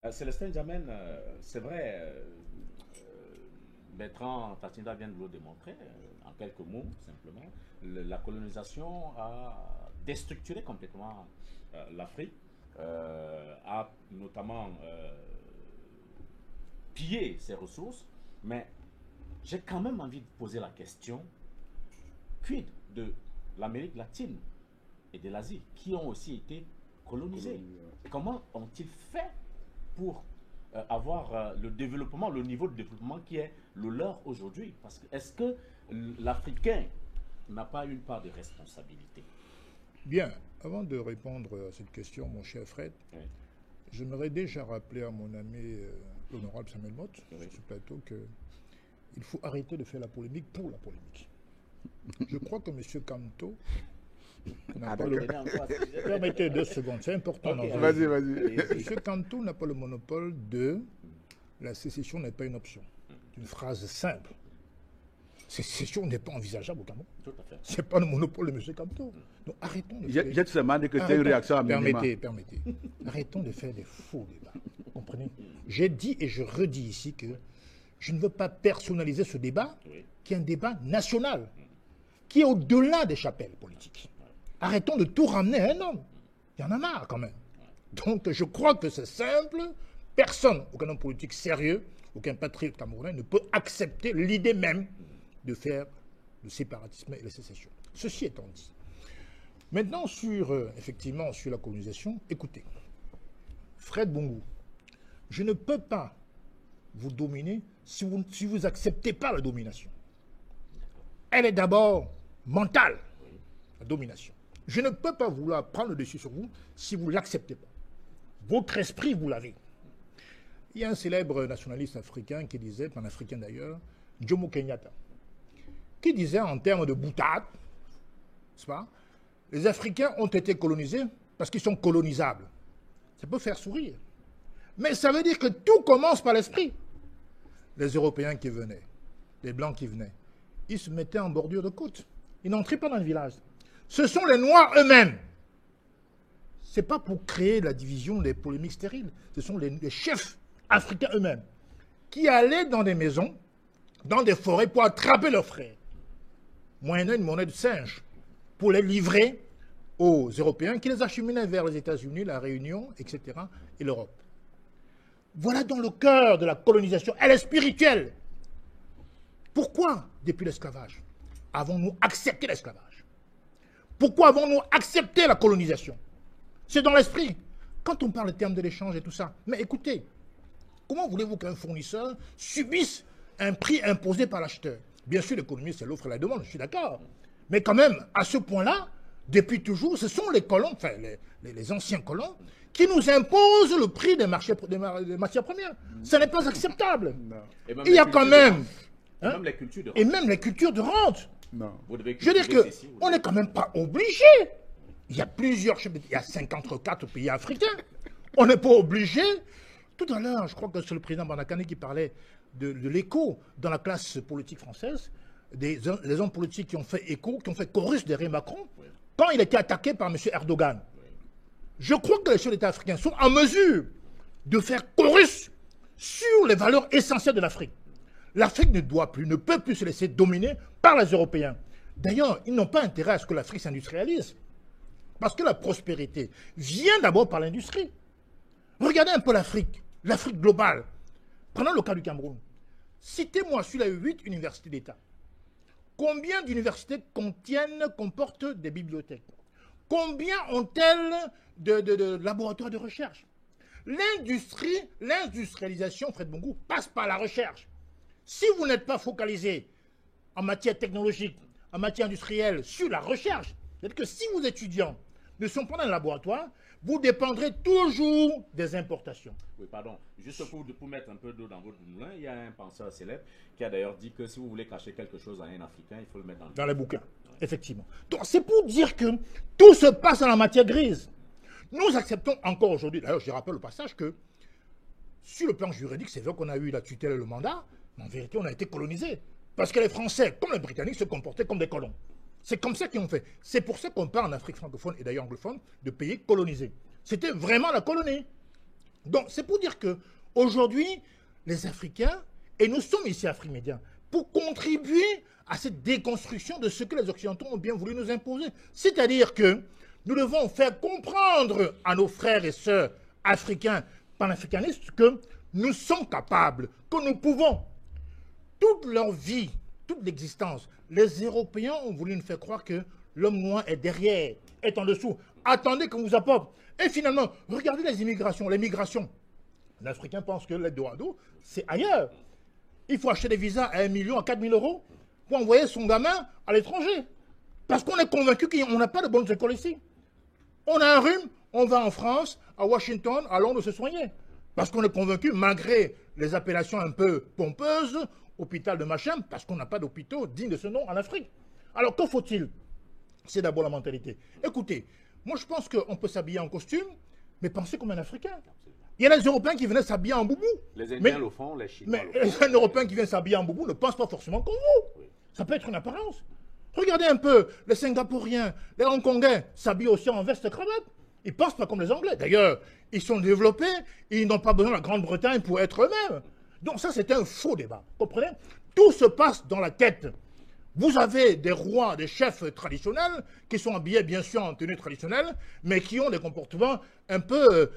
Célestin Diamène, c'est vrai, Bertrand Tatinda vient de le démontrer, en quelques mots simplement, la colonisation a déstructuré complètement l'Afrique, a notamment pillé ses ressources, mais j'ai quand même envie de poser la question, quid de l'Amérique latine et de l'Asie, qui ont aussi été colonisés? Comment ont-ils fait pour avoir le développement, le niveau de développement qui est le leur aujourd'hui? Parce que est-ce que l'Africain n'a pas une part de responsabilité? Bien, avant de répondre à cette question, mon cher Fred, Oui. j'aimerais déjà rappeler à mon ami l'honorable Samuel Mott, Oui. sur ce plateau, qu'il faut arrêter de faire la polémique pour la polémique. Je crois que M. Canto n'a pas le... Permettez 2 secondes, c'est important. Okay, vas-y, vas-y. M. Canto n'a pas le monopole de la sécession n'est pas une option. C'est une phrase simple. Sécession n'est pas envisageable au Cameroun. Tout à fait. Ce n'est pas le monopole de M. Canto. Donc arrêtons de faire... J'ai seulement dit que c'était une réaction à minima. Permettez. Arrêtons de faire des faux débats. Vous comprenez? J'ai dit et je redis ici que je ne veux pas personnaliser ce débat, Oui. qui est un débat national, qui est au-delà des chapelles politiques. Arrêtons de tout ramener à un homme. Il y en a marre quand même. Donc je crois que c'est simple. Personne, aucun homme politique sérieux, aucun patriote camerounais ne peut accepter l'idée même de faire le séparatisme et la sécession. Ceci étant dit. Maintenant, effectivement, sur la colonisation, écoutez, Fred Bongou, je ne peux pas vous dominer si vous acceptez pas la domination. Elle est d'abord mentale, la domination. Je ne peux pas vouloir prendre le dessus sur vous si vous ne l'acceptez pas. Votre esprit, vous l'avez. Il y a un célèbre nationaliste africain qui disait, panafricain d'ailleurs, Jomo Kenyatta, qui disait en termes de boutade, n'est-ce pas, les Africains ont été colonisés parce qu'ils sont colonisables. Ça peut faire sourire. Mais ça veut dire que tout commence par l'esprit. Les Européens qui venaient, les Blancs qui venaient, ils se mettaient en bordure de côte. Ils n'entraient pas dans le village. Ce sont les Noirs eux-mêmes. Ce n'est pas pour créer la division, les polémiques stériles. Ce sont les chefs africains eux-mêmes qui allaient dans des maisons, dans des forêts pour attraper leurs frères, moyennant une monnaie de singe, pour les livrer aux Européens qui les acheminaient vers les États-Unis, la Réunion, etc., et l'Europe. Voilà donc le cœur de la colonisation. Elle est spirituelle. Pourquoi, depuis l'esclavage, avons-nous accepté l'esclavage? Pourquoi avons-nous accepté la colonisation? C'est dans l'esprit. Quand on parle de termes de l'échange et tout ça, mais écoutez, comment voulez-vous qu'un fournisseur subisse un prix imposé par l'acheteur? Bien sûr, l'économie, c'est l'offre et la demande, je suis d'accord. Mais quand même, à ce point-là, depuis toujours, ce sont les colons, enfin les anciens colons, qui nous imposent le prix des matières premières. Ce n'est pas acceptable. Il y a quand même... Hein? Même les cultures de rente. Et même les cultures de rente. Non. Je veux dire qu'on n'est quand même pas obligé. Il y a il y a 54 pays africains. On n'est pas obligé. Tout à l'heure, je crois que c'est le président Banakane qui parlait de l'écho dans la classe politique française, des hommes politiques qui ont fait écho, qui ont fait chorus derrière Macron, quand il était attaqué par M. Erdogan. Je crois que les chefs d'État africains sont en mesure de faire chorus sur les valeurs essentielles de l'Afrique. L'Afrique ne peut plus se laisser dominer par les Européens. D'ailleurs, ils n'ont pas intérêt à ce que l'Afrique s'industrialise. Parce que la prospérité vient d'abord par l'industrie. Regardez un peu l'Afrique globale. Prenons le cas du Cameroun. Citez-moi sur les 8 universités d'État. Combien d'universités comportent des bibliothèques? Combien ont-elles de laboratoires de recherche? L'industrialisation, Fred Bongou, passe par la recherche. Si vous n'êtes pas focalisé en matière technologique, en matière industrielle, sur la recherche, c'est-à-dire que si vos étudiants ne sont pas dans le laboratoire, vous dépendrez toujours des importations. Oui, pardon. Juste pour mettre un peu d'eau dans votre moulin, il y a un penseur célèbre qui a d'ailleurs dit que si vous voulez cacher quelque chose à un Africain, il faut le mettre dans les bouquins. Ouais. Effectivement. Donc c'est pour dire que tout se passe dans la matière grise. Nous acceptons encore aujourd'hui, d'ailleurs je rappelle au passage que sur le plan juridique, c'est vrai qu'on a eu la tutelle et le mandat, mais en vérité on a été colonisés. Parce que les Français, comme les Britanniques, se comportaient comme des colons. C'est comme ça qu'ils ont fait. C'est pour ça qu'on parle en Afrique francophone et d'ailleurs anglophone de pays colonisés. C'était vraiment la colonie. Donc, c'est pour dire que aujourd'hui, les Africains, et nous sommes ici à Afrimédia, pour contribuer à cette déconstruction de ce que les Occidentaux ont bien voulu nous imposer. C'est-à-dire que nous devons faire comprendre à nos frères et sœurs africains, panafricanistes, que nous sommes capables, que nous pouvons. Toute leur vie, toute l'existence, les Européens ont voulu nous faire croire que l'homme noir est derrière, est en dessous. Attendez qu'on vous apporte. Et finalement, regardez les immigrations, les migrations. L'Africain pense que l'aide d'eau, c'est ailleurs. Il faut acheter des visas à 1 million, à 4 000 euros pour envoyer son gamin à l'étranger. Parce qu'on est convaincu qu'on n'a pas de bonnes écoles ici. On a un rhume, on va en France, à Washington, à Londres se soigner. Parce qu'on est convaincu, malgré les appellations un peu pompeuses, hôpital de machin, parce qu'on n'a pas d'hôpitaux dignes de ce nom en Afrique. Alors, que faut-il? C'est d'abord la mentalité. Écoutez, moi je pense qu'on peut s'habiller en costume, mais penser comme un Africain. Il y a les Européens qui venaient s'habiller en boubou. Les Indiens le font, les Chinois le font. Mais un Européen qui vient s'habiller en boubou ne pense pas forcément comme vous. Oui. Ça peut être une apparence. Regardez un peu, les Singapouriens, les Hongkongais s'habillent aussi en veste et cravate. Ils ne pensent pas comme les Anglais. D'ailleurs, ils sont développés, ils n'ont pas besoin de la Grande-Bretagne pour être eux-mêmes. Donc ça, c'est un faux débat. Comprenez? Tout se passe dans la tête. Vous avez des rois, des chefs traditionnels qui sont habillés bien sûr en tenue traditionnelle, mais qui ont des comportements un peu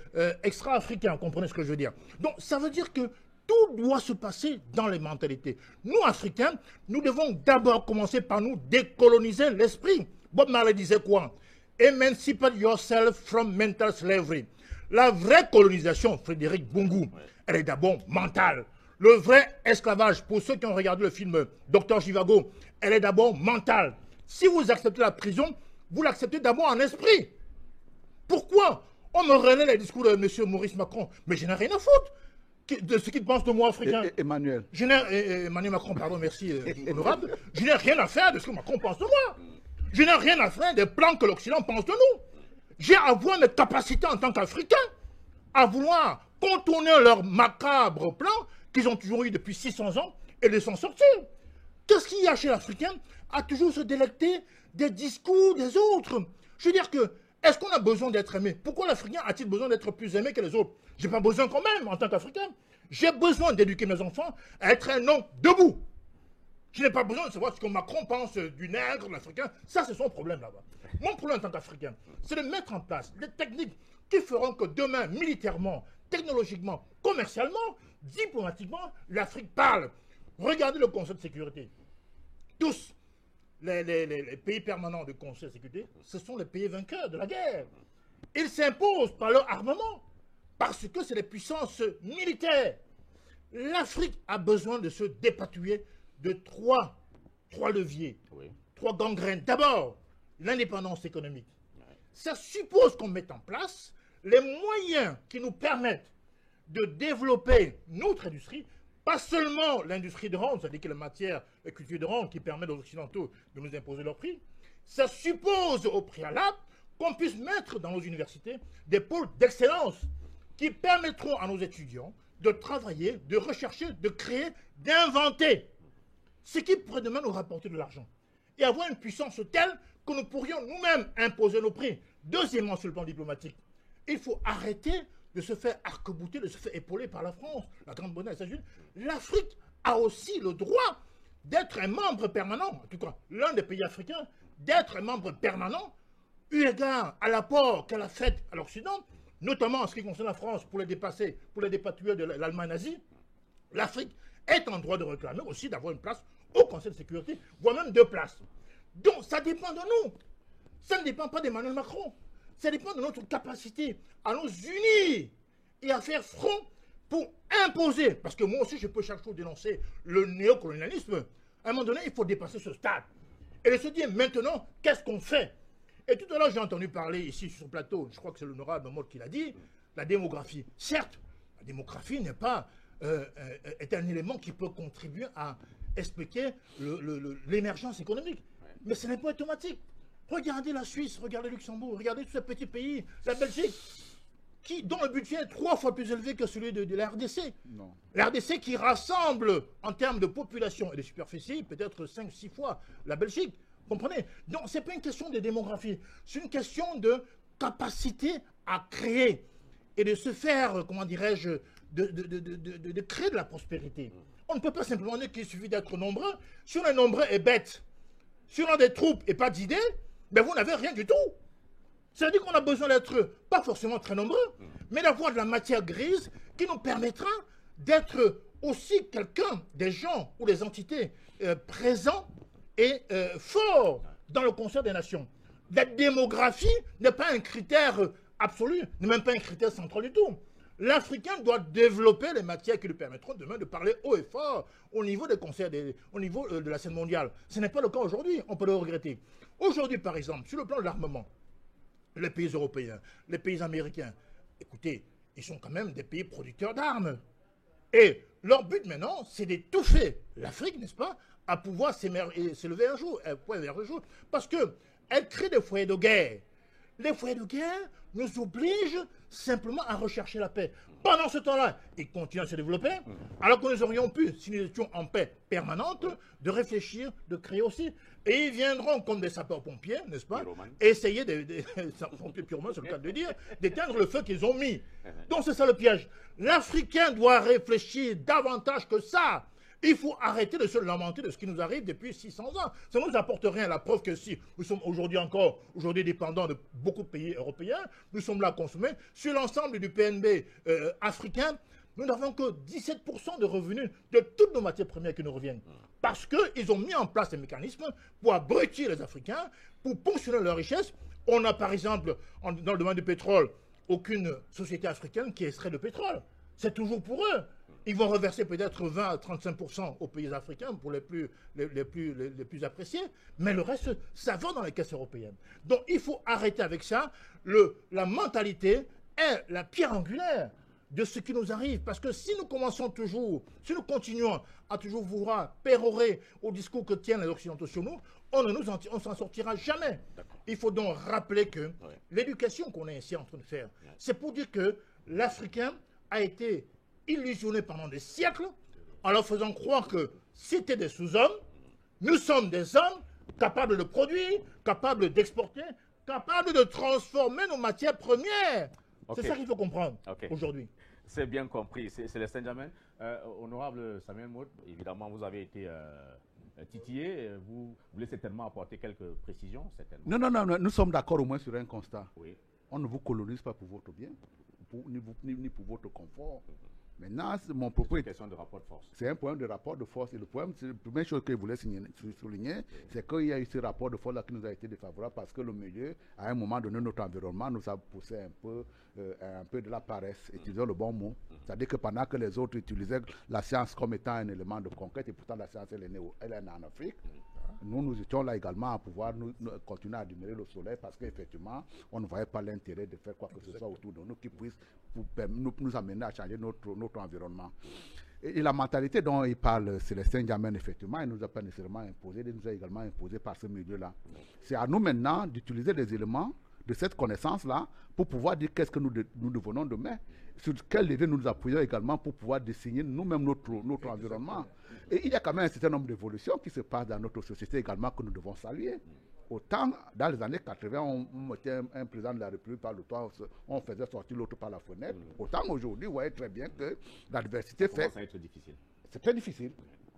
extra-africains, comprenez ce que je veux dire. Donc ça veut dire que tout doit se passer dans les mentalités. Nous, Africains, nous devons d'abord commencer par nous décoloniser l'esprit. Bob Marley disait quoi? Emancipate yourself from mental slavery. La vraie colonisation, Frédéric Bungu, elle est d'abord mentale. Le vrai esclavage, pour ceux qui ont regardé le film Dr Zhivago, elle est d'abord mentale. Si vous acceptez la prison, vous l'acceptez d'abord en esprit. Pourquoi? On me relaie les discours de M. Maurice Macron, mais je n'ai rien à foutre de ce qu'il pense de moi, africain. Emmanuel. Emmanuel Macron, pardon, merci, honorable. Je n'ai rien à faire de ce que Macron pense de moi. Je n'ai rien à faire des plans que l'Occident pense de nous. J'ai à voir mes capacités en tant qu'Africain à vouloir contourner leurs macabres plans qu'ils ont toujours eu depuis 600 ans et de s'en sortir. Qu'est-ce qu'il y a chez l'Africain à toujours se délecter des discours des autres? Je veux dire que, est-ce qu'on a besoin d'être aimé? Pourquoi l'Africain a-t-il besoin d'être plus aimé que les autres? Je n'ai pas besoin quand même, en tant qu'Africain. J'ai besoin d'éduquer mes enfants à être un homme debout. Je n'ai pas besoin de savoir ce que Macron pense du nègre, de l'Africain. Ça, c'est son problème là-bas. Mon problème en tant qu'Africain, c'est de mettre en place des techniques qui feront que demain, militairement, technologiquement, commercialement, diplomatiquement, l'Afrique parle. Regardez le Conseil de sécurité. Tous les pays permanents du Conseil de sécurité, ce sont les pays vainqueurs de la guerre. Ils s'imposent par leur armement, parce que c'est des puissances militaires. L'Afrique a besoin de se dépatouiller de trois leviers, trois gangrènes. D'abord, l'indépendance économique. Ça suppose qu'on mette en place les moyens qui nous permettent de développer notre industrie, pas seulement l'industrie de rente, c'est-à-dire que la matière, la culture de rente qui permet aux Occidentaux de nous imposer leur prix. Ça suppose au préalable qu'on puisse mettre dans nos universités des pôles d'excellence qui permettront à nos étudiants de travailler, de rechercher, de créer, d'inventer, ce qui pourrait demain nous rapporter de l'argent et avoir une puissance telle que nous pourrions nous-mêmes imposer nos prix. Deuxièmement, sur le plan diplomatique, il faut arrêter de se faire arc-bouter, de se faire épauler par la France, la Grande-Bretagne, les États-Unis. L'Afrique a aussi le droit d'être un membre permanent, en tout cas l'un des pays africains, d'être un membre permanent, eu égard à l'apport qu'elle a fait à l'Occident, notamment en ce qui concerne la France pour les dépasser, pour les dépatouiller de l'Allemagne nazie. L'Afrique est en droit de réclamer aussi d'avoir une place au Conseil de sécurité, voire même 2 places. Donc ça dépend de nous. Ça ne dépend pas d'Emmanuel Macron. Ça dépend de notre capacité à nous unir et à faire front pour imposer. Parce que moi aussi, je peux chaque jour dénoncer le néocolonialisme. À un moment donné, il faut dépasser ce stade. Et de se dire maintenant, qu'est-ce qu'on fait? Et tout à l'heure, j'ai entendu parler ici sur ce plateau, je crois que c'est l'honorable Maud qui l'a dit, la démographie. Certes, la démographie n'est pas est un élément qui peut contribuer à expliquer l'émergence économique. Mais ce n'est pas automatique. Regardez la Suisse, regardez le Luxembourg, regardez tous ces petits pays, la Belgique, dont le budget est 3 fois plus élevé que celui de la RDC. Non. La RDC qui rassemble en termes de population et de superficie peut-être 5-6 fois la Belgique. Comprenez? Donc ce n'est pas une question de démographie, c'est une question de capacité à créer et de se faire, comment dirais-je, de créer de la prospérité. On ne peut pas simplement dire qu'il suffit d'être nombreux. Si on est nombreux et bête, si on a des troupes et pas d'idées, ben vous n'avez rien du tout. C'est-à-dire qu'on a besoin d'être, pas forcément très nombreux, mais d'avoir de la matière grise qui nous permettra d'être aussi quelqu'un, des gens ou des entités présents et forts dans le concert des nations. La démographie n'est pas un critère absolu, n'est même pas un critère central du tout. L'Africain doit développer les matières qui lui permettront demain de parler haut et fort au niveau des concerts, au niveau de la scène mondiale. Ce n'est pas le cas aujourd'hui, on peut le regretter. Aujourd'hui, par exemple, sur le plan de l'armement, les pays européens, les pays américains, écoutez, ils sont quand même des pays producteurs d'armes. Et leur but maintenant, c'est d'étouffer l'Afrique, n'est-ce pas, à pouvoir s'élever un jour, vers un jour, parce qu'elle crée des foyers de guerre. Les foyers de guerre nous obligent simplement à rechercher la paix. Pendant ce temps-là, ils continuent à se développer, alors que nous aurions pu, si nous étions en paix permanente, de réfléchir, de créer aussi. Et ils viendront comme des sapeurs-pompiers, n'est-ce pas, essayer sapeurs-pompiers purement, c'est le cas de dire, d'éteindre le feu qu'ils ont mis. Donc c'est ça le piège. L'Africain doit réfléchir davantage que ça. Il faut arrêter de se lamenter de ce qui nous arrive depuis 600 ans. Ça ne nous apporte rien. La preuve que si nous sommes aujourd'hui dépendants de beaucoup de pays européens, nous sommes là à consommer. Sur l'ensemble du PNB africain, nous n'avons que 17% de revenus de toutes nos matières premières qui nous reviennent. Parce qu'ils ont mis en place des mécanismes pour abrutir les Africains, pour ponctionner leurs richesses. On a par exemple, dans le domaine du pétrole, aucune société africaine qui extrait de pétrole. C'est toujours pour eux. Ils vont reverser peut-être 20 à 35% aux pays africains pour les plus appréciés, mais le reste, ça va dans les caisses européennes. Donc il faut arrêter avec ça. La mentalité est la pierre angulaire de ce qui nous arrive. Parce que si nous continuons à toujours vouloir pérorer au discours que tiennent les Occidentaux sur nous, on ne s'en sortira jamais. Il faut donc rappeler que l'éducation qu'on est ici en train de faire, c'est pour dire que l'Africain a été illusionnés pendant des siècles en leur faisant croire que c'était des sous-hommes. Nous sommes des hommes capables de produire, capables d'exporter, capables de transformer nos matières premières. C'est ça qu'il faut comprendre aujourd'hui. C'est bien compris. Célestin Djamène. Honorable Samuel Maud, évidemment, vous avez été titillé. Vous voulez certainement apporter quelques précisions, certainement. Non. Nous sommes d'accord au moins sur un constat. Oui. On ne vous colonise pas pour votre bien, ni pour votre confort. Maintenant, mon propos est une question de rapport de force. C'est un problème de rapport de force. Et le problème, la première chose que je voulais souligner, c'est qu'il y a eu ce rapport de force là qui nous a été défavorable parce que le milieu, à un moment donné, notre environnement nous a poussé un peu de la paresse, utilisons le bon mot. C'est-à-dire que pendant que les autres utilisaient la science comme étant un élément de conquête, et pourtant la science, elle est née en Afrique, nous étions là également à pouvoir nous continuer à admirer le soleil parce qu'effectivement, on ne voyait pas l'intérêt de faire quoi que ce soit autour de nous qui puisse nous amener à changer notre environnement. Et la mentalité dont il parle, Célestin Djamène, effectivement, il ne nous a pas nécessairement imposé, il nous a également imposé par ce milieu-là. C'est à nous maintenant d'utiliser des éléments de cette connaissance-là pour pouvoir dire qu'est-ce que nous devenons demain, sur quel levier nous nous appuyons également pour pouvoir dessiner nous-mêmes notre environnement. Et il y a quand même un certain nombre d'évolutions qui se passent dans notre société également que nous devons saluer. Autant, dans les années 80, on mettait un président de la République par le toit, on faisait sortir l'autre par la fenêtre. Autant aujourd'hui, vous voyez très bien que la diversité fait... Ça va être difficile. C'est très difficile.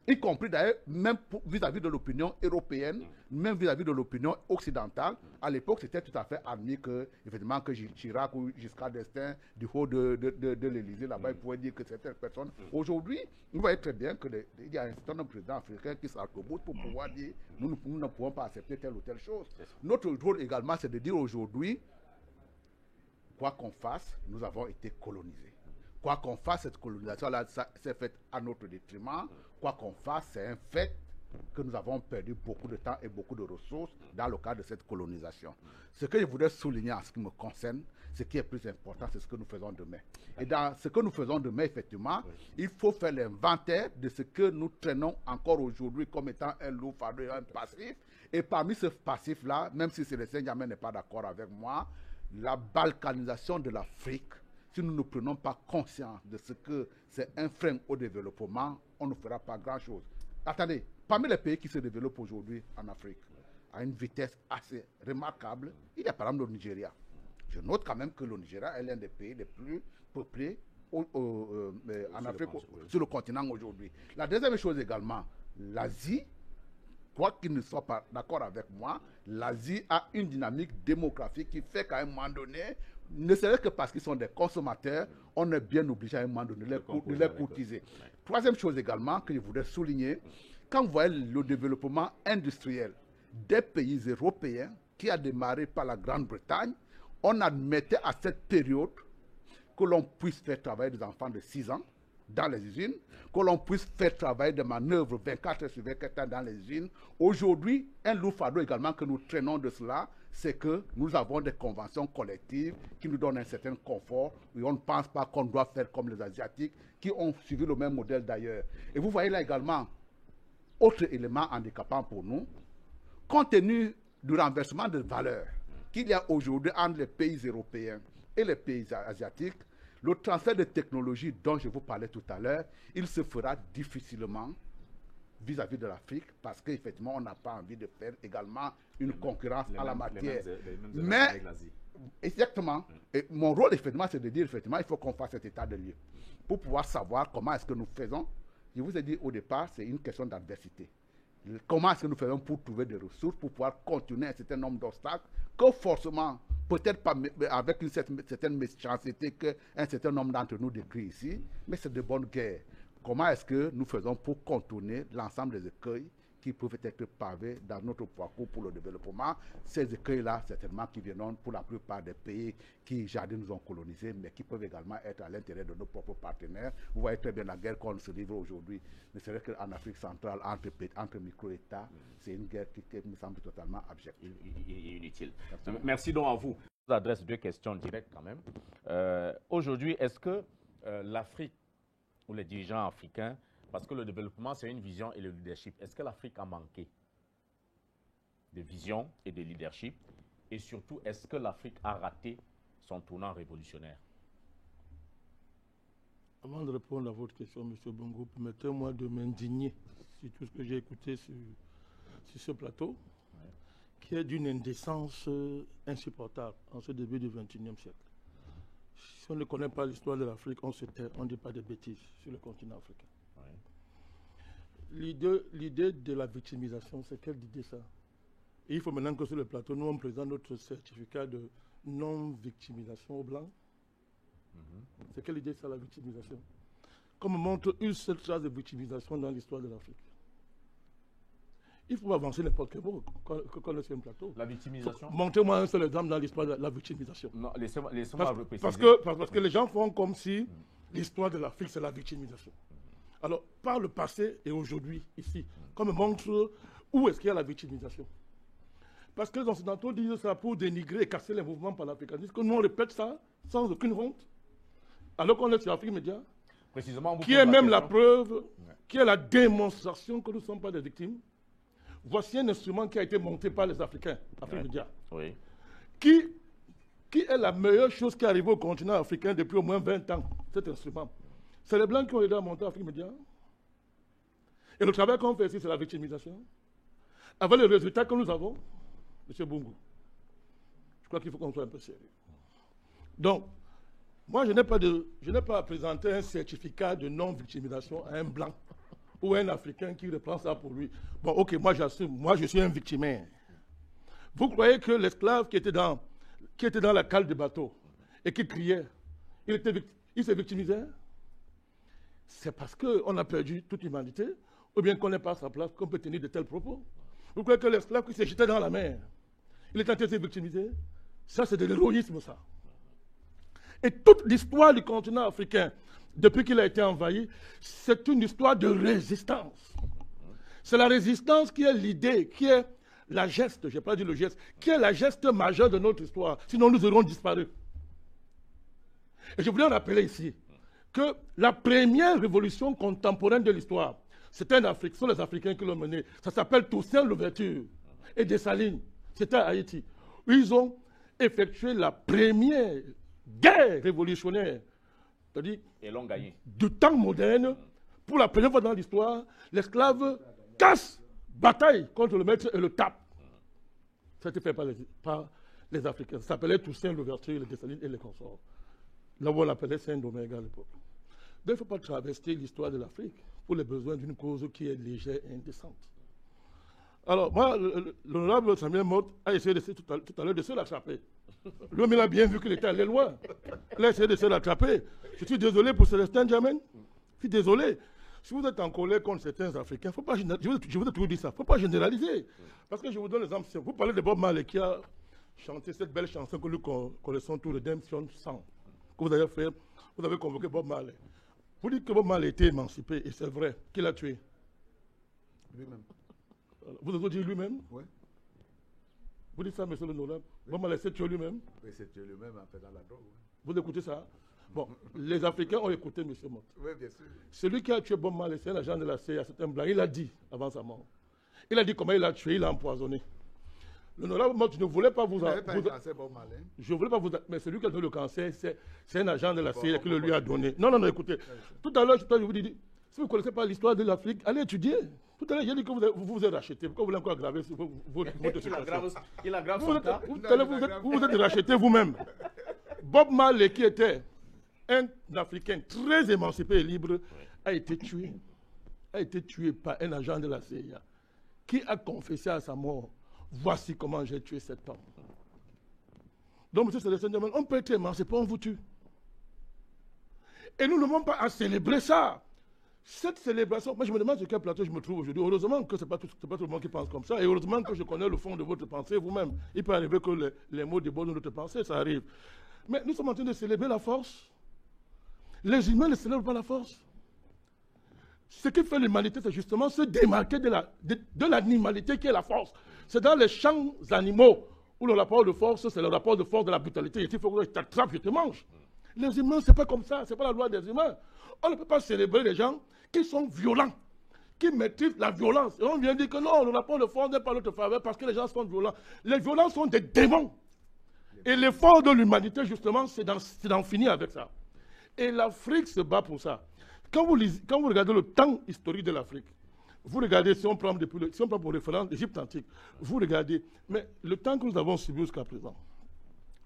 Y compris d'ailleurs, même vis-à-vis de l'opinion européenne, même vis-à-vis de l'opinion occidentale. À l'époque, c'était tout à fait admis que, effectivement, que Chirac ou Giscard d'Estaing, du haut de l'Élysée, là-bas, ils pouvaient dire que certaines personnes. Aujourd'hui, vous voyez très bien qu'il y a un certain nombre de présidents africains qui s'arc-boutent pour pouvoir dire nous ne pouvons pas accepter telle ou telle chose. Notre rôle également, c'est de dire aujourd'hui, quoi qu'on fasse, nous avons été colonisés. Quoi qu'on fasse, cette colonisation-là, c'est fait à notre détriment. Quoi qu'on fasse, c'est un fait que nous avons perdu beaucoup de temps et beaucoup de ressources dans le cadre de cette colonisation. Ce que je voudrais souligner en ce qui me concerne, ce qui est plus important, c'est ce que nous faisons demain. Et dans ce que nous faisons demain, effectivement, il faut faire l'inventaire de ce que nous traînons encore aujourd'hui comme étant un lourd fardeau, un passif. Et parmi ce passif-là, même si Célestin Djamène n'est pas d'accord avec moi, la balkanisation de l'Afrique, si nous ne prenons pas conscience de ce que c'est un frein au développement, on ne fera pas grand-chose. Attendez, parmi les pays qui se développent aujourd'hui en Afrique, à une vitesse assez remarquable, il y a par exemple le Nigeria. Je note quand même que le Nigeria est l'un des pays les plus peuplés en Afrique, sur le continent aujourd'hui. La deuxième chose également, l'Asie, quoi qu'ils ne soient pas d'accord avec moi, l'Asie a une dynamique démographique qui fait qu'à un moment donné, ne serait-ce que parce qu'ils sont des consommateurs, on est bien obligé à un moment donné de les courtiser. Troisième chose également que je voudrais souligner, quand vous voyez le développement industriel des pays européens qui a démarré par la Grande-Bretagne, on admettait à cette période que l'on puisse faire travailler des enfants de 6 ans dans les usines, que l'on puisse faire travailler des manœuvres 24 sur 24 heures dans les usines. Aujourd'hui, un lourd fardeau également que nous traînons de cela, c'est que nous avons des conventions collectives qui nous donnent un certain confort et on ne pense pas qu'on doit faire comme les Asiatiques qui ont suivi le même modèle d'ailleurs. Et vous voyez là également, autre élément handicapant pour nous, compte tenu du renversement de valeurs qu'il y a aujourd'hui entre les pays européens et les pays asiatiques, le transfert de technologie dont je vous parlais tout à l'heure, il se fera difficilement vis-à-vis de l'Afrique parce qu'effectivement, on n'a pas envie de faire également une concurrence à la matière. Mais, exactement, et mon rôle, effectivement, c'est de dire, effectivement, il faut qu'on fasse cet état de lieu pour pouvoir savoir comment est-ce que nous faisons. Je vous ai dit au départ, c'est une question d'adversité. Comment est-ce que nous faisons pour trouver des ressources, pour pouvoir continuer un certain nombre d'obstacles que forcément, peut-être pas avec une certaine méchanceté qu'un certain nombre d'entre nous décrit ici, mais c'est de bonne guerre. Comment est-ce que nous faisons pour contourner l'ensemble des écueils qui peuvent être pavés dans notre parcours pour le développement? Ces écueils-là, certainement, qui viendront pour la plupart des pays qui, jadis, nous ont colonisés, mais qui peuvent également être à l'intérieur de nos propres partenaires. Vous voyez très bien la guerre qu'on se livre aujourd'hui. Ne serait-ce qu'en Afrique centrale, entre micro-États, c'est une guerre qui me semble totalement abjecte. Et inutile. Merci donc à vous. Je vous adresse 2 questions directes quand même. Aujourd'hui, est-ce que l'Afrique ou les dirigeants africains, parce que le développement, c'est une vision et le leadership, est-ce que l'Afrique a manqué de vision et de leadership? Et surtout, est-ce que l'Afrique a raté son tournant révolutionnaire? Avant de répondre à votre question, M. Bongo, permettez-moi de m'indigner sur tout ce que j'ai écouté sur ce plateau, qui est d'une indécence insupportable en ce début du XXIe siècle. Si on ne connaît pas l'histoire de l'Afrique, on se tait, on ne dit pas de bêtises sur le continent africain. L'idée de la victimisation, c'est quelle idée ça? Et il faut maintenant que sur le plateau, nous on présente notre certificat de non-victimisation aux Blancs. C'est quelle idée ça, la victimisation? Comme montre une seule trace de victimisation dans l'histoire de l'Afrique. Il faut avancer n'importe quel mot qu'on est sur un plateau. La victimisation? Montrez-moi un seul exemple dans l'histoire de la victimisation. Non, laissez-moi préciser. Parce que les gens font comme si l'histoire de l'Afrique, c'est la victimisation. Alors, par le passé et aujourd'hui, ici, qu'on me montre où est-ce qu'il y a la victimisation. Parce que les Occidentaux disent ça pour dénigrer et casser les mouvements panafricanistes, que nous on répète ça sans aucune honte, alors qu'on est sur Afrique Média, qui est même la preuve, qui est la démonstration que nous ne sommes pas des victimes. Voici un instrument qui a été monté par les Africains, Afrique Média, qui est la meilleure chose qui est arrivée au continent africain depuis au moins 20 ans, cet instrument. C'est les Blancs qui ont aidé à monter Afrique Média. Et le travail qu'on fait ici, c'est la victimisation. Avec les résultats que nous avons, M. Bongo, je crois qu'il faut qu'on soit un peu sérieux. Donc, moi, je n'ai pas à présenter un certificat de non-victimisation à un Blanc ou à un Africain qui reprend ça pour lui. Bon, ok, moi j'assume, moi je suis un victimaire. Vous croyez que l'esclave qui était dans la cale du bateau et qui criait, il s'est victimisé? C'est parce qu'on a perdu toute l'humanité, ou bien qu'on n'est pas à sa place, qu'on peut tenir de tels propos. Vous croyez que l'esclave qui s'est jeté dans la mer, il est tenté de se victimiser? Ça, c'est de l'héroïsme, ça. Et toute l'histoire du continent africain, depuis qu'il a été envahi, c'est une histoire de résistance. C'est la résistance qui est l'idée, qui est la geste, je n'ai pas dit le geste, qui est la geste majeure de notre histoire. Sinon, nous aurions disparu. Et je voulais rappeler ici que la première révolution contemporaine de l'histoire, c'était en Afrique, ce sont les Africains qui l'ont menée. Ça s'appelle Toussaint Louverture et Dessalines. C'était à Haïti, où ils ont effectué la première guerre révolutionnaire. C'est-à-dire, et l'ont gagné. Du temps moderne, pour la première fois dans l'histoire, l'esclave casse, bataille contre le maître et le tape. Ça a été fait par les Africains. Ça s'appelait Toussaint Louverture, les Dessalines et les consorts. Là où on l'appelait Saint-Domingue à l'époque. Donc il ne faut pas travestir l'histoire de l'Afrique pour les besoins d'une cause qui est légère et indécente. Alors, moi, l'honorable Samuel Motte a essayé tout à l'heure de se l'attraper. Lui, il a bien vu qu'il était allé loin. Il a essayé de se l'attraper. Je suis désolé pour Célestin Djamène. Je suis désolé. Si vous êtes en colère contre certains Africains, faut pas je vous ai toujours dit ça, il ne faut pas généraliser. Parce que je vous donne l'exemple. Vous parlez de Bob Marley qui a chanté cette belle chanson que nous connaissons tous, Redemption Song, que vous avez fait. Vous avez convoqué Bob Marley. Vous dites que Bob Marley était émancipé, et c'est vrai, qu'il a tué. Lui-même. Vous avez dit lui-même? Oui. Vous dites ça, monsieur l'honorable? Oui. Bob Marley s'est tué lui-même? Oui, s'est tué lui-même en faisant la drogue. Oui. Vous écoutez ça? Bon, les Africains ont écouté M. Motte. Oui, bien sûr. Celui qui a tué Bob Marley, c'est un agent de la CIA, c'est un blanc. Il a dit avant sa mort. Il a dit comment il a tué, il a empoisonné. L'honorable Motte, je ne voulais pas vous... Je ne voulais pas vous... Mais celui qui a donné le cancer, c'est un agent de la CIA qui le lui a donné. Non, écoutez. Tout à l'heure, je vous dis, si vous ne connaissez pas l'histoire de l'Afrique, allez étudier. Tout à l'heure, j'ai dit que vous vous êtes racheté. Pourquoi vous voulez encore aggraver votre situation? Il aggrave son cas. Vous vous êtes racheté vous-même. Bob Marley, qui était un Africain très émancipé et libre, a été tué. A été tué par un agent de la CIA qui a confessé à sa mort. Voici comment j'ai tué cet homme. Donc, M. Célestin Djamène, on peut être émancipé, on vous tue. Et nous n'avons pas à célébrer ça. Cette célébration, moi je me demande sur quel plateau je me trouve aujourd'hui. Heureusement que ce n'est pas tout le monde qui pense comme ça. Et heureusement que je connais le fond de votre pensée vous-même. Il peut arriver que les mots débordent de notre pensée, ça arrive. Mais nous sommes en train de célébrer la force. Les humains ne célèbrent pas la force. Ce qui fait l'humanité, c'est justement se démarquer de l'animalité qui est la force. C'est dans les champs animaux où le rapport de force, c'est le rapport de force de la brutalité. Et il faut que je t'attrape, je te mange. Les humains, ce n'est pas comme ça, ce n'est pas la loi des humains. On ne peut pas célébrer les gens qui sont violents, qui maîtrisent la violence. Et on vient dire que non, le rapport de force n'est pas notre faveur parce que les gens sont violents. Les violents sont des démons. Et l'effort de l'humanité, justement, c'est d'en finir avec ça. Et l'Afrique se bat pour ça. Quand vous regardez le temps historique de l'Afrique, vous regardez, si on prend pour référence l'Égypte antique, vous regardez, mais le temps que nous avons subi jusqu'à présent,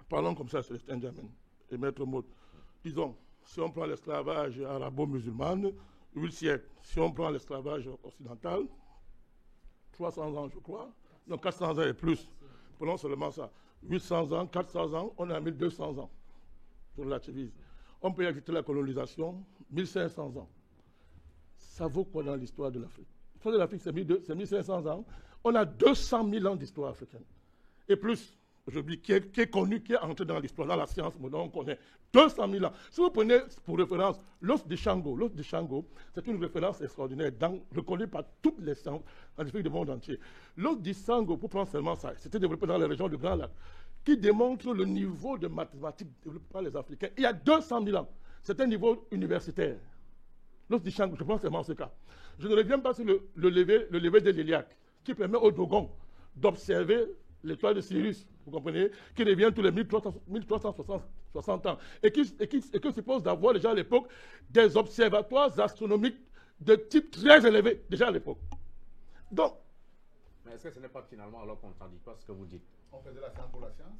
parlons comme ça, Célestin Djamène et Maître Motte, disons, si on prend l'esclavage arabo-musulman, 8 siècles. Si on prend l'esclavage occidental, 300 ans, je crois, non, 400 ans et plus, prenons seulement ça, 800 ans, 400 ans, on est à 1200 ans, je relativise. On peut y ajouter la colonisation, 1500 ans. Ça vaut quoi dans l'histoire de l'Afrique? L'histoire de l'Afrique, c'est 1500 ans. On a 200 000 ans d'histoire africaine. Et plus, aujourd'hui, qui est connu, qui est entré dans l'histoire, dans la science moderne, on connaît 200 000 ans. Si vous prenez pour référence l'os de Shango, c'est une référence extraordinaire, reconnue par toutes les scientifiques du monde entier. L'os de Shango, pour prendre seulement ça, c'était développé dans les régions du Grand Lac, qui démontre le niveau de mathématiques développé par les Africains. Il y a 200 000 ans. C'est un niveau universitaire. L'os de Shango, je prends seulement ce cas. Je ne reviens pas sur le lever de l'Iliaque, qui permet aux Dogons d'observer l'étoile de Sirius, vous comprenez, qui revient tous les 1360 ans, et qui suppose d'avoir déjà à l'époque des observatoires astronomiques de type très élevé, déjà à l'époque. Donc, mais est-ce que ce n'est pas finalement alors contradictoire ce que vous dites? On faisait la science pour la science.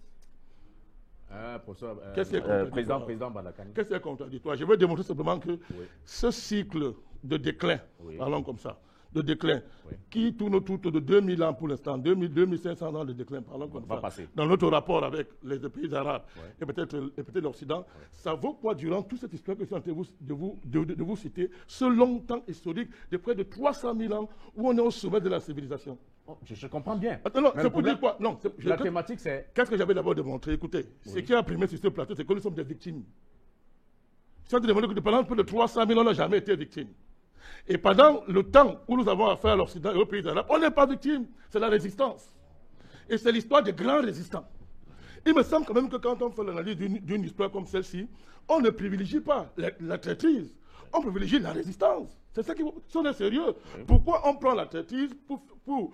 Président Badakani. Qu'est-ce qui est contradictoire? Je veux démontrer simplement que ce cycle de déclin, parlons comme ça, de déclin, qui tourne autour de 2000 ans pour l'instant, 2500 ans de déclin, parlons comme ça, dans notre rapport avec les pays arabes et peut-être l'Occident, ça vaut quoi durant toute cette histoire que je suis en train de vous citer, ce long temps historique de près de 300 000 ans où on est au sommet de la civilisation? Je comprends bien. Attends, non, c'est pour dire quoi? Non, la thématique, c'est... Qu'est-ce que j'avais d'abord démontré? Écoutez, ce qui a primé sur ce plateau, c'est que nous sommes des victimes. Je suis en train de démontrer que pendant plus de 300 000 ans, on n'a jamais été victime. Et pendant le temps où nous avons affaire à l'Occident et aux pays arabes, on n'est pas victime, c'est la résistance. Et c'est l'histoire des grands résistants. Il me semble quand même que quand on fait l'analyse d'une histoire comme celle-ci, on ne privilégie pas la traîtrise, on privilégie la résistance. C'est ça qui sont des sérieux. Pourquoi on prend la traîtrise pour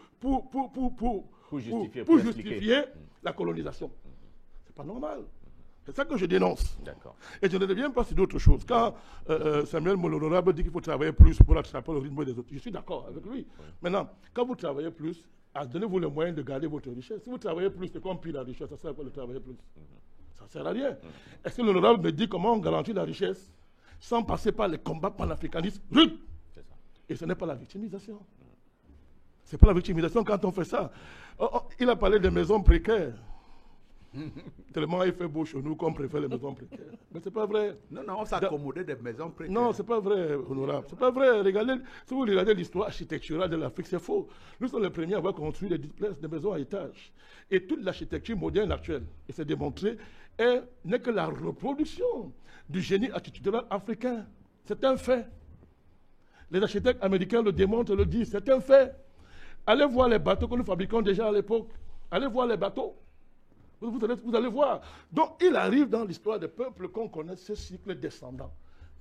justifier la colonisation? C'est pas normal. C'est ça que je dénonce. Et je ne reviens pas sur d'autres choses. Quand Samuel Moloraba dit qu'il faut travailler plus pour attraper le rythme des autres, je suis d'accord avec lui. Maintenant, quand vous travaillez plus, donnez-vous les moyens de garder votre richesse. Si vous travaillez plus, c'est comme pire la richesse, ça sert à quoi de travailler plus? Ça ne sert à rien. Est-ce que l'honorable me dit comment on garantit la richesse sans passer par les combats panafricanistes rudes? Et ce n'est pas la victimisation. Ce n'est pas la victimisation quand on fait ça. Il a parlé des maisons précaires. Tellement il fait beau chez nous qu'on préfère les maisons précaires. Mais ce n'est pas vrai. Non, on s'accommodait des maisons précaires. Non, ce n'est pas vrai, honorable. Ce n'est pas vrai. Regardez, si vous regardez l'histoire architecturale de l'Afrique, c'est faux. Nous sommes les premiers à avoir construit des maisons à étages. Et toute l'architecture moderne actuelle, et c'est démontré, n'est que la reproduction du génie architectural africain. C'est un fait. Les architectes américains le démontrent, le disent, c'est un fait. Allez voir les bateaux que nous fabriquons déjà à l'époque. Allez voir les bateaux. Vous allez voir. Donc, il arrive dans l'histoire des peuples qu'on connaît ce cycle descendant.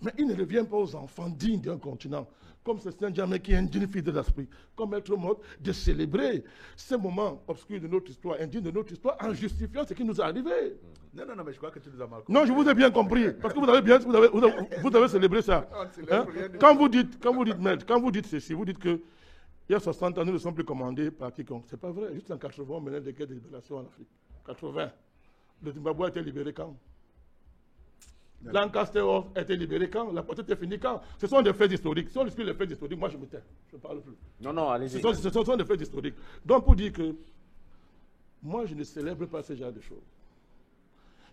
Mais il ne revient pas aux enfants dignes d'un continent, comme ce Saint-Germain qui est un digne fils de l'esprit, comme Maître Mode, de célébrer ces moments obscurs de notre histoire, indignes de notre histoire, en justifiant ce qui nous est arrivé. Non, mais je crois que tu nous as mal compris. Non, je vous ai bien compris, parce que vous avez célébré ça. Hein? Quand vous dites, maître, quand vous dites ceci, vous dites que il y a 60 ans, nous ne sommes plus commandés par quiconque. Ce n'est pas vrai. Juste en 80, on menait des guerres de libération en Afrique. 80. Le Zimbabwe a été libéré quand? Lancaster a été libéré quand? La portée était finie quand? Ce sont des faits historiques. Si on discute les faits historiques, moi je me tais. Je ne parle plus. Non, allez-y. Ce sont des faits historiques. Donc pour dire que moi je ne célèbre pas ce genre de choses.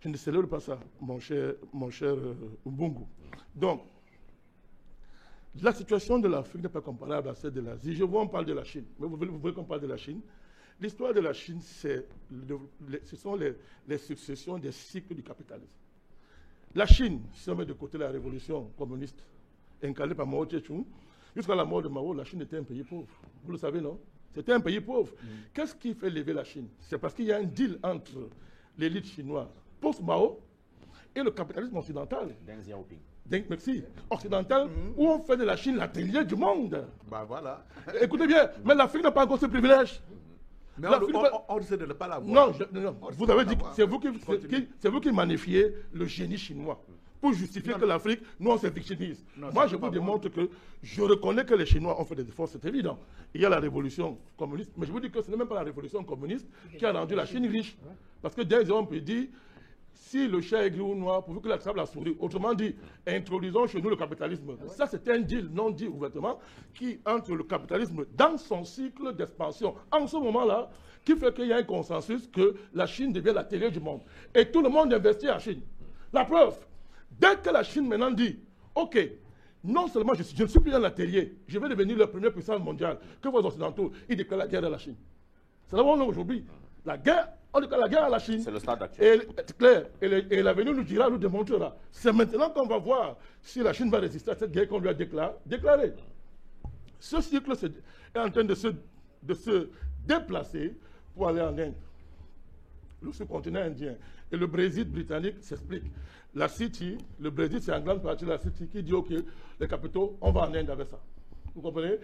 Je ne célèbre pas ça, mon cher Mbungu. Donc, la situation de l'Afrique n'est pas comparable à celle de l'Asie. Je vois, on parle de la Chine. Mais vous voulez qu'on parle de la Chine? L'histoire de la Chine, ce sont les successions des cycles du capitalisme. La Chine, si on met de côté la révolution communiste incarnée par Mao Tse-tung, jusqu'à la mort de Mao, la Chine était un pays pauvre. Vous le savez, non? C'était un pays pauvre. Qu'est-ce qui fait lever la Chine? C'est parce qu'il y a un deal entre l'élite chinoise post-Mao et le capitalisme occidental. Deng Xiaoping. Merci. Occidental, où on fait de la Chine l'atelier du monde. Bah voilà. Écoutez bien, mais l'Afrique n'a pas encore ce privilège. Mais on essaie de ne pas l'avoir. Non, vous avez dit que c'est vous qui magnifiez le génie chinois pour justifier que l'Afrique, nous, on se victimise. Moi, je vous démontre que je reconnais que les Chinois ont fait des efforts, c'est évident. Il y a la révolution communiste, mais je vous dis que ce n'est même pas la révolution communiste qui a rendu la Chine riche. Parce que Deng Xiaoping dit, si le chat est gris ou noir, pourvu que la table a souri. Autrement dit, introduisons chez nous le capitalisme. Ça, c'est un deal non dit ouvertement qui entre le capitalisme dans son cycle d'expansion. En ce moment-là, qui fait qu'il y a un consensus que la Chine devient la télé du monde. Et tout le monde investit en Chine. La preuve, dès que la Chine maintenant dit, OK, non seulement je ne suis plus dans l'atelier, je vais devenir la première puissance mondiale, que vos Occidentaux, ils déclarent la guerre à la Chine. C'est là où on est aujourd'hui. La guerre, on déclare la guerre à la Chine. C'est le stade actuel. C'est clair. Et l'avenir nous dira, nous démontrera. C'est maintenant qu'on va voir si la Chine va résister à cette guerre qu'on lui a déclarée. Ce cycle est en train de se déplacer pour aller en Inde. Le sous-continent indien. Et le Brexit britannique s'explique. La City, le Brexit, c'est en grande partie la City qui dit, OK, les capitaux, on va en Inde avec ça. Vous comprenez?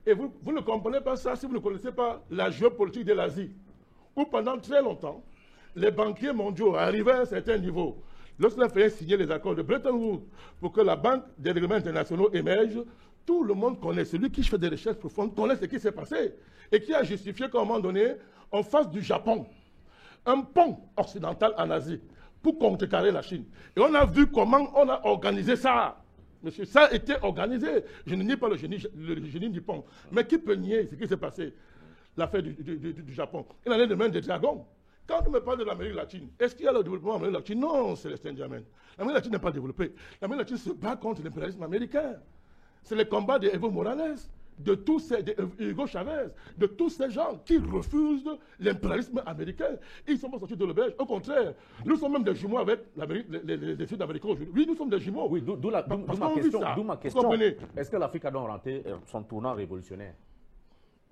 Et vous ne comprenez pas ça si vous ne connaissez pas la géopolitique de l'Asie, où pendant très longtemps, les banquiers mondiaux arrivaient à un certain niveau. Lorsqu'on a fait signer les accords de Bretton Woods pour que la Banque des règlements internationaux émerge, tout le monde connaît, celui qui fait des recherches profondes connaît ce qui s'est passé et qui a justifié qu'à un moment donné, on fasse du Japon un pont occidental en Asie pour contrecarrer la Chine. Et on a vu comment on a organisé ça. Monsieur, ça a été organisé. Je ne nie pas le génie du pont. Mais qui peut nier ce qui s'est passé? L'affaire du Japon. Il en est de même des dragons. Quand on me parle de l'Amérique latine, est-ce qu'il y a le développement en Amérique latine? Non, c'est Célestin Diamène. L'Amérique latine n'est pas développée. L'Amérique latine se bat contre l'impérialisme américain. C'est le combat d'Evo Morales, de Hugo Chavez, de tous ces gens qui refusent l'impérialisme américain. Ils ne sont pas sortis de l'auberge. Au contraire, nous sommes même des jumeaux avec les Sud-Américains aujourd'hui. Oui, nous sommes des jumeaux. Oui, d'où ma question. Est-ce que l'Afrique a donc raté son tournant révolutionnaire?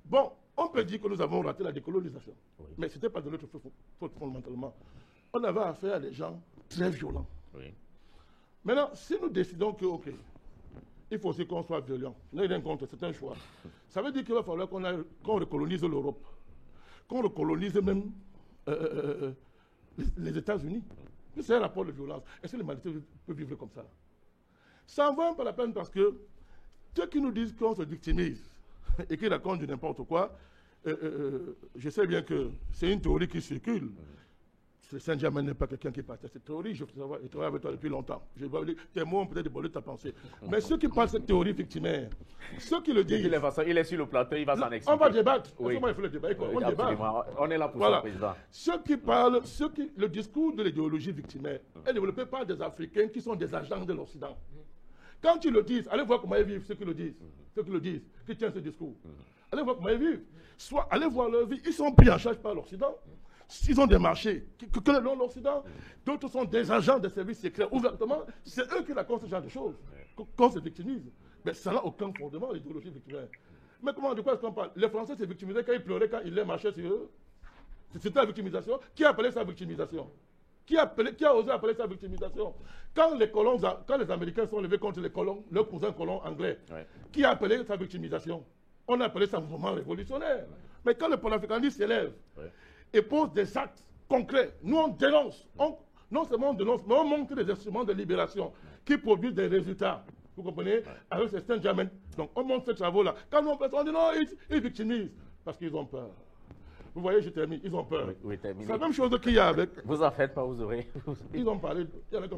Bon, on peut dire que nous avons raté la décolonisation. Oui. Mais ce n'était pas de notre faute fondamentalement. On avait affaire à des gens très violents. Oui. Maintenant, si nous décidons que, OK, il faut aussi qu'on soit violent, là, il y a un contre, c'est un choix. Ça veut dire qu'il va falloir qu'on recolonise l'Europe, qu'on recolonise même les États-Unis. C'est un rapport de violence. Est-ce que l'humanité peut vivre comme ça? Ça en vaut pas la peine parce que ceux qui nous disent qu'on se victimise et qui racontent du n'importe quoi, je sais bien que c'est une théorie qui circule. Saint-Germain n'est pas quelqu'un qui partage cette théorie. Je travaille avec toi depuis longtemps. Tes mots ont peut-être dévoilé ta pensée. Mais ceux qui parlent de cette théorie victimaire, ceux qui le disent. Il est sur le plateau, il va s'en expliquer. On va débattre. Oui. Il faut le débat. Oui, on est là pour ça, président. Ceux qui parlent, le discours de l'idéologie victimaire est développé par des Africains qui sont des agents de l'Occident. Quand ils le disent, allez voir comment ils vivent, ceux qui le disent, qui tiennent ce discours. Allez voir comment ils vivent. Soit allez voir leur vie. Ils sont pris en charge par l'Occident. Ils ont des marchés que le long de l'Occident. D'autres sont des agents des services secrets ouvertement. C'est eux qui racontent ce genre de choses. Qu'on se victimise. Mais ça n'a aucun fondement, l'idéologie victimaire. Mais comment, de quoi est-ce qu'on parle? Les Français se victimisaient quand ils pleuraient, quand ils les marchaient sur eux. C'était la victimisation. Qui a appelé ça victimisation? Qui a osé appeler ça victimisation? Quand les Américains sont levés contre les colons, leurs cousins colons anglais, qui a appelé ça victimisation? On a appelé ça mouvement révolutionnaire. Mais quand le panafricanisme s'élève et pose des actes concrets, nous on dénonce. Non seulement on dénonce, mais on montre des instruments de libération qui produisent des résultats. Vous comprenez? Avec ces Saint-Germain. Donc on montre ces travaux-là. Quand nous on dit non, ils victimisent. Parce qu'ils ont peur. Vous voyez, je termine. Ils ont peur. Oui, c'est la même chose qu'il y a avec. Vous en faites pas, vous aurez. Ils ont parlé.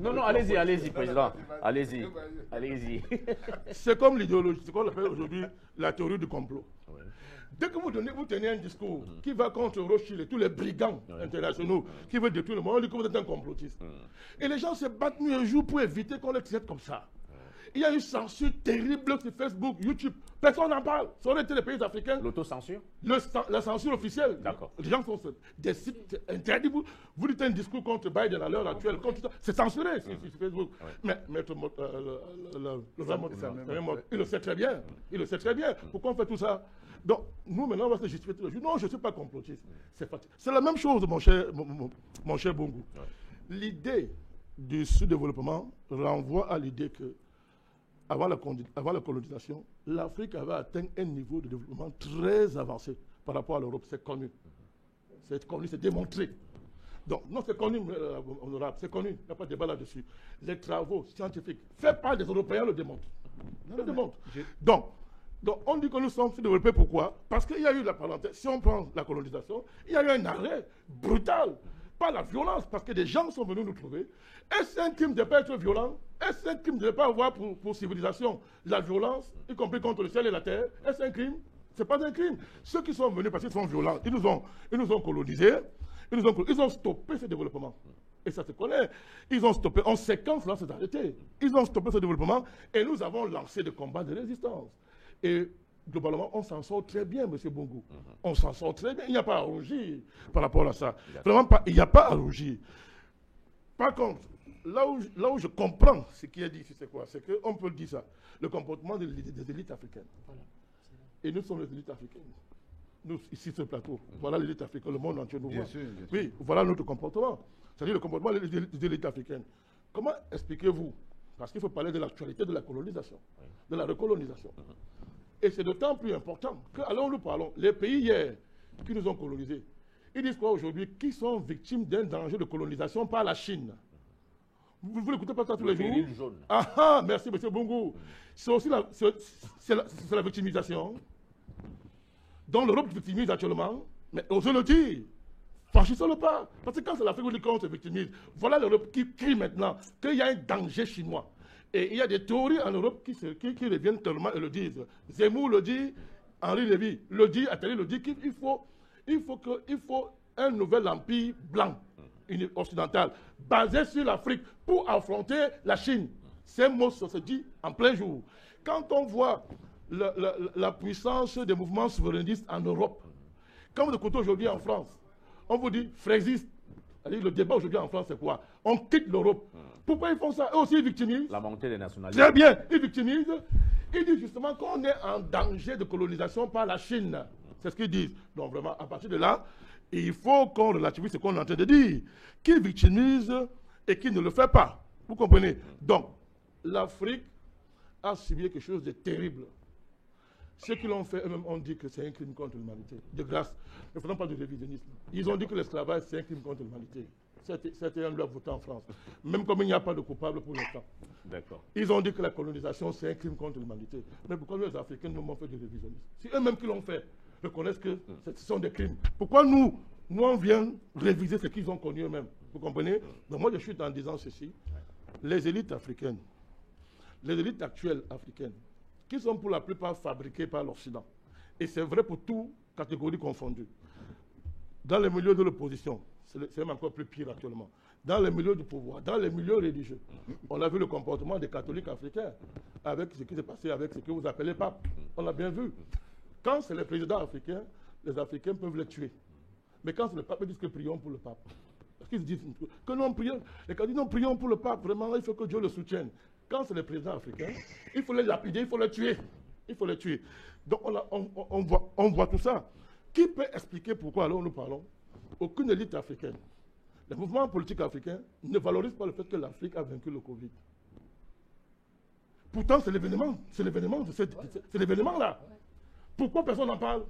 Non, allez-y, président. Allez-y. C'est comme l'idéologie, c'est ce qu'on appelle aujourd'hui la théorie du complot. Dès que vous tenez un discours qui va contre Rothschild et tous les brigands internationaux qui veulent détruire le monde, on dit que vous êtes un complotiste. Et les gens se battent nuit et jour pour éviter qu'on les traite comme ça. Il y a une censure terrible sur Facebook, YouTube. Personne n'en parle. Ça aurait été les pays africains. L'autocensure? La censure officielle. D'accord. Les gens sont des sites interdits. Vous dites un discours contre Biden à l'heure actuelle. C'est censuré sur Facebook. Mais Maître il le sait très bien. Il le sait très bien. Pourquoi on fait tout ça? Donc, nous, maintenant, on va se justifier tous les jours. Non, je ne suis pas complotiste. C'est la même chose, mon cher Bongo. L'idée du sous-développement renvoie à l'idée que avant la colonisation, l'Afrique avait atteint un niveau de développement très avancé par rapport à l'Europe. C'est connu. C'est connu, c'est démontré. Donc, non, c'est connu, honorable, c'est connu. Il n'y a pas de débat là-dessus. Les travaux scientifiques faits par des Européens le démontrent. Donc, on dit que nous sommes sous-développés. Pourquoi? Parce qu'il y a eu la parenthèse. Si on prend la colonisation, il y a eu un arrêt brutal. Pas la violence, parce que des gens sont venus nous trouver. Est-ce un crime de ne pas être violent? Est-ce un crime de ne pas avoir pour civilisation la violence, y compris contre le ciel et la terre? Est-ce un crime? Ce n'est pas un crime. Ceux qui sont venus parce qu'ils sont violents, ils nous ont colonisés, ils ont stoppé ce développement. Et ça se connaît. Ils ont stoppé, en séquence, là, c'est arrêté. Ils ont stoppé ce développement et nous avons lancé des combats de résistance. Et globalement, on s'en sort très bien, M. Bongo. On s'en sort très bien. Il n'y a pas à rougir par rapport à ça. Vraiment, il n'y a pas à rougir. Par contre, là où je comprends ce qui est dit ici, c'est quoi? C'est qu'on peut dire ça. Le comportement des élites africaines. Et nous sommes les élites africaines. Nous, ici, sur ce plateau. Voilà l'élite africaine, le monde entier nous voit. Oui, voilà notre comportement. C'est-à-dire le comportement des élites africaines. Comment expliquez-vous? Parce qu'il faut parler de l'actualité de la colonisation, de la recolonisation. Et c'est d'autant plus important que, alors nous parlons, les pays hier qui nous ont colonisés, ils disent quoi aujourd'hui? Qui sont victimes d'un danger de colonisation par la Chine. Vous n'écoutez pas ça tous les jours? Merci, M. Bongo. C'est aussi la victimisation dont l'Europe victimise actuellement, mais osez le dire. Franchissons le pas. Parce que quand c'est l'Afrique où on se victimise, voilà l'Europe qui crie maintenant qu'il y a un danger chinois. Et il y a des théories en Europe qui reviennent tellement et le disent. Zemmour le dit, Henri Lévy le dit, Attali le dit qu'il faut un nouvel empire blanc, occidental, basé sur l'Afrique pour affronter la Chine. Ces mots se disent en plein jour. Quand on voit la puissance des mouvements souverainistes en Europe, quand vous écoutez aujourd'hui en France, on vous dit frésiste. Le débat aujourd'hui en France, c'est quoi? On quitte l'Europe. Pourquoi ils font ça? Eux aussi, ils victimisent. La montée des nationalités. Très bien, ils victimisent. Ils disent justement qu'on est en danger de colonisation par la Chine. C'est ce qu'ils disent. Donc vraiment, à partir de là, il faut qu'on relativise ce qu'on est en train de dire. Qui victimise et qui ne le fait pas. Vous comprenez? Donc, l'Afrique a subi quelque chose de terrible. Ceux qui l'ont fait, eux-mêmes ont dit que c'est un crime contre l'humanité. De grâce, ne faisons pas de révisionnisme. Ils ont dit que l'esclavage, c'est un crime contre l'humanité. C'était un loi votée en France. Même comme il n'y a pas de coupable pour l'instant. D'accord. Ils ont dit que la colonisation, c'est un crime contre l'humanité. Mais pourquoi les Africains nous ont fait du révisionnisme? C'est eux-mêmes qui l'ont fait. reconnaissent que ce sont des crimes. Pourquoi nous, on vient réviser ce qu'ils ont connu eux-mêmes? Vous comprenez? Donc moi, je suis en disant ceci. Les élites africaines, les élites actuelles africaines, qui sont pour la plupart fabriquées par l'Occident, et c'est vrai pour toutes catégories confondues, dans les milieux de l'opposition, c'est même encore plus pire actuellement, dans les milieux du pouvoir, dans les milieux religieux, on a vu le comportement des catholiques africains avec ce qui s'est passé avec ce que vous appelez pape. On l'a bien vu. Quand c'est les présidents africains, les Africains peuvent les tuer. Mais quand c'est le pape, ils disent que prions pour le pape. Parce qu'ils disent que non, prions. Les cas disent non, prions pour le pape. Vraiment, il faut que Dieu le soutienne. Quand c'est les présidents africains, il faut les lapider, il faut les tuer. Il faut les tuer. Donc on voit tout ça. Qui peut expliquer pourquoi alors nous parlons? Aucune élite africaine. Les mouvements politiques africains ne valorisent pas le fait que l'Afrique a vaincu le Covid. Pourtant, c'est l'événement-là. Pourquoi personne n'en parle?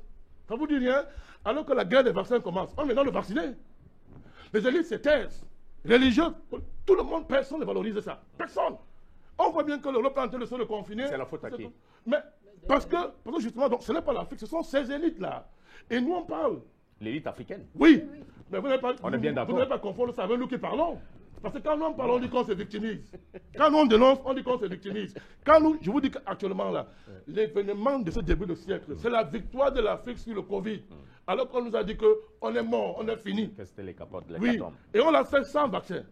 Ça vous dit rien? Alors que la guerre des vaccins commence, on vient de le vacciner. Les élites se taisent. Religieux, tout le monde, personne ne valorise ça. Personne. On voit bien que l'Europe est en train de se confiner. C'est la faute à qui? Mais parce que justement, donc, ce n'est pas l'Afrique, ce sont ces élites-là. Et nous, on parle. L'élite africaine? Oui. Mais vous n'avez pas, on est bien d'accord. Vous n'avez pas confondre ça avec nous qui parlons. Parce que quand nous en parlons, on dit qu'on se victimise. Quand nous on dénonce, on dit qu'on se victimise. Quand nous, je vous dis qu'actuellement, là, l'événement de ce début de siècle, c'est la victoire de l'Afrique sur le Covid. Alors qu'on nous a dit qu'on est mort, on est fini. Que c'était les capotes de oui. Et on l'a fait sans vaccin.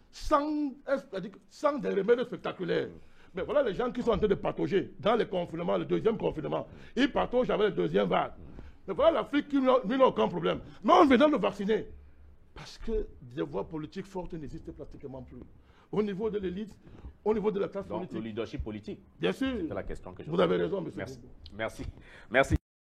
Sans des remèdes spectaculaires. Mais voilà les gens qui sont en train de patauger dans les confinements, le deuxième confinement. Ils pataugent avec le deuxième vague. Mais voilà l'Afrique qui n'a aucun problème. Mais on vient de le vacciner. Parce que des voix politiques fortes n'existent pratiquement plus. Au niveau de l'élite, au niveau de la classe politique. Donc le leadership politique. Bien sûr. C'est la question que je vous avez raison, monsieur. Merci. Merci.